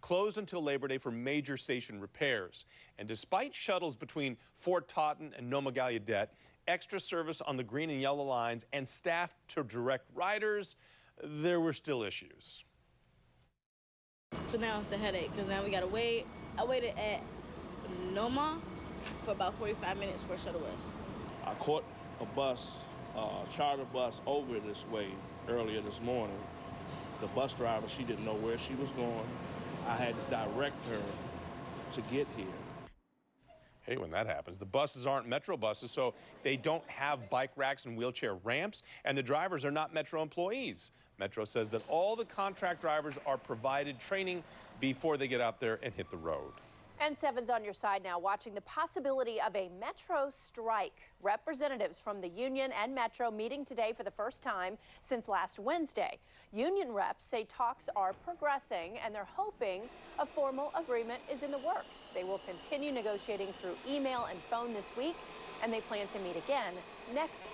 closed until Labor Day for major station repairs. And despite shuttles between Fort Totten and Nome Gallaudet, extra service on the green and yellow lines, and staff to direct riders, there were still issues. So now it's a headache because now we gotta wait. I waited at Nome for about 45 minutes for shuttle bus. I caught a bus, charter bus over this way earlier this morning. The bus driver, she didn't know where she was going. I had to direct her to get here. Hey, when that happens, the buses aren't Metro buses, so they don't have bike racks and wheelchair ramps, and the drivers are not Metro employees. Metro says that all the contract drivers are provided training before they get out there and hit the road. And 7's on your side now, watching the possibility of a Metro strike. Representatives from the union and Metro meeting today for the first time since last Wednesday. Union reps say talks are progressing and they're hoping a formal agreement is in the works. They will continue negotiating through email and phone this week, and they plan to meet again next.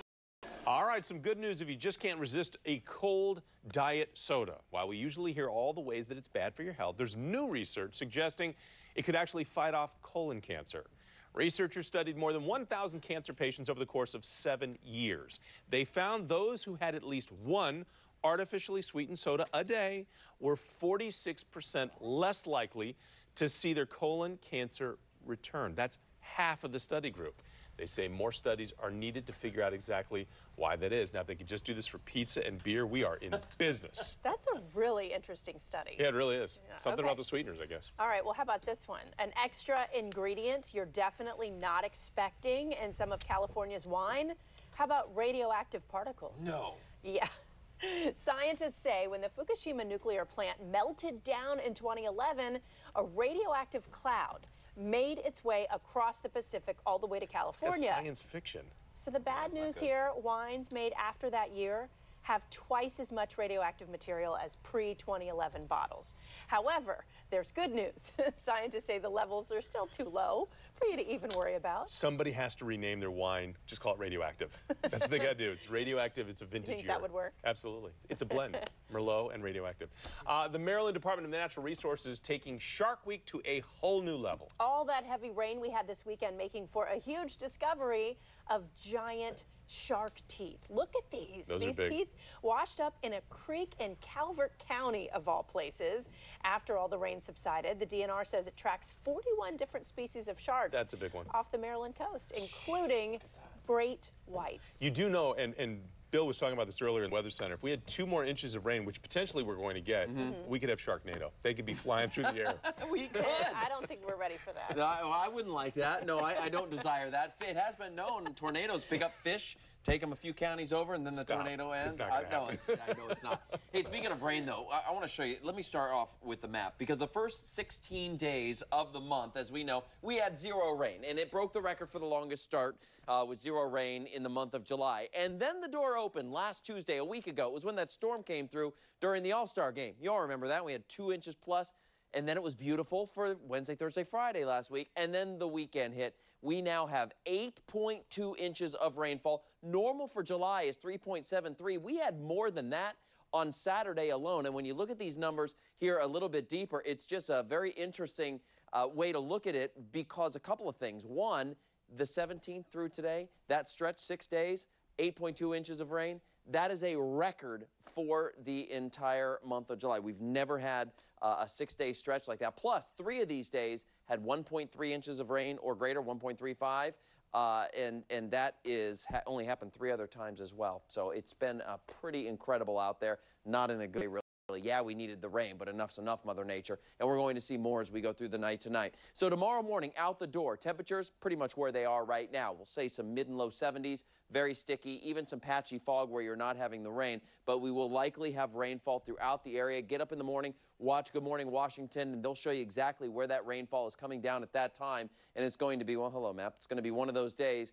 All right, some good news if you just can't resist a cold diet soda. While we usually hear all the ways that it's bad for your health, there's new research suggesting it could actually fight off colon cancer. Researchers studied more than 1,000 cancer patients over the course of 7 years. They found those who had at least one artificially sweetened soda a day were 46% less likely to see their colon cancer return. That's half of the study group. They say more studies are needed to figure out exactly why that is. Now, if they could just do this for pizza and beer, we are in business. That's a really interesting study. Yeah, it really is. Yeah, Something about the sweeteners, I guess. All right, well, how about this one? An extra ingredient you're definitely not expecting in some of California's wine. How about radioactive particles? No. Yeah. Scientists say when the Fukushima nuclear plant melted down in 2011, a radioactive cloud made its way across the Pacific all the way to California. That's science fiction. So the bad news here, wines made after that year have twice as much radioactive material as pre-2011 bottles. However, there's good news. Scientists say the levels are still too low for you to even worry about. Somebody has to rename their wine. Just call it radioactive. That's what they got to do. It's radioactive. It's a vintage year. You think that would work? Absolutely. It's a blend. Merlot and radioactive. The Maryland Department of Natural Resources is taking Shark Week to a whole new level. All that heavy rain we had this weekend making for a huge discovery of giant shark teeth. Look at these. Those are big. Teeth washed up in a creek in Calvert County, of all places. After all the rain subsided, the DNR says it tracks 41 different species of sharks. That's a big one. Off the Maryland coast, including great whites. You do know, and Bill was talking about this earlier in the Weather Center, if we had 2 more inches of rain, which potentially we're going to get, we could have Sharknado. They could be flying through the air. We could. I don't think we're ready for that. No, I wouldn't like that. No, I don't desire that. It has been known tornadoes pick up fish, take them a few counties over, and then the tornado ends. It's not gonna happen. I know it's not. Hey, speaking of rain, though, I want to show you. Let me start off with the map, because the first 16 days of the month, as we know, we had 0 rain, and it broke the record for the longest start with 0 rain in the month of July. And then the door opened last Tuesday, a week ago. It was when that storm came through during the All-Star game. You all remember that. We had 2 inches plus. And then it was beautiful for Wednesday, Thursday, Friday last week. And then the weekend hit. We now have 8.2 inches of rainfall. Normal for July is 3.73. We had more than that on Saturday alone. And when you look at these numbers here a little bit deeper, it's just a very interesting way to look at it, because a couple of things. One, the 17th through today, that stretch 6 days, 8.2 inches of rain. That is a record for the entire month of July. We've never had a 6-day stretch like that. Plus, 3 of these days had 1.3 inches of rain or greater, 1.35. And that is only happened 3 other times as well. So it's been pretty incredible out there. Not in a good way, really. Yeah, we needed the rain, but enough's enough, Mother Nature. And we're going to see more as we go through the night tonight. So tomorrow morning, out the door, temperatures pretty much where they are right now. We'll say some mid and low 70s, very sticky, even some patchy fog where you're not having the rain. But we will likely have rainfall throughout the area. Get up in the morning, watch Good Morning Washington, and they'll show you exactly where that rainfall is coming down at that time. And it's going to be, well, hello, map. It's going to be one of those days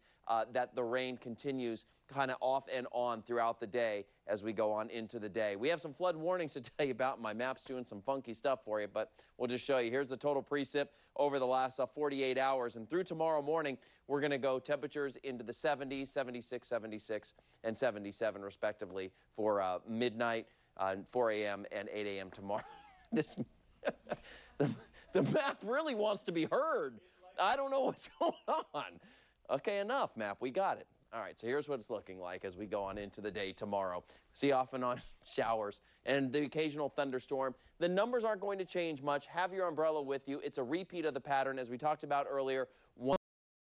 that the rain continues kind of off and on throughout the day as we go on into the day. We have some flood warnings to tell you about. My map's doing some funky stuff for you, but we'll just show you. Here's the total precip over the last 48 hours. And through tomorrow morning, we're going to go temperatures into the 70s, 76, 76, and 77, respectively, for midnight, 4 a.m. and 8 a.m. tomorrow. The The map really wants to be heard. I don't know what's going on. Okay, enough, map. We got it. All right, so here's what it's looking like as we go on into the day tomorrow. See off and on showers and the occasional thunderstorm. The numbers aren't going to change much. Have your umbrella with you. It's a repeat of the pattern as we talked about earlier.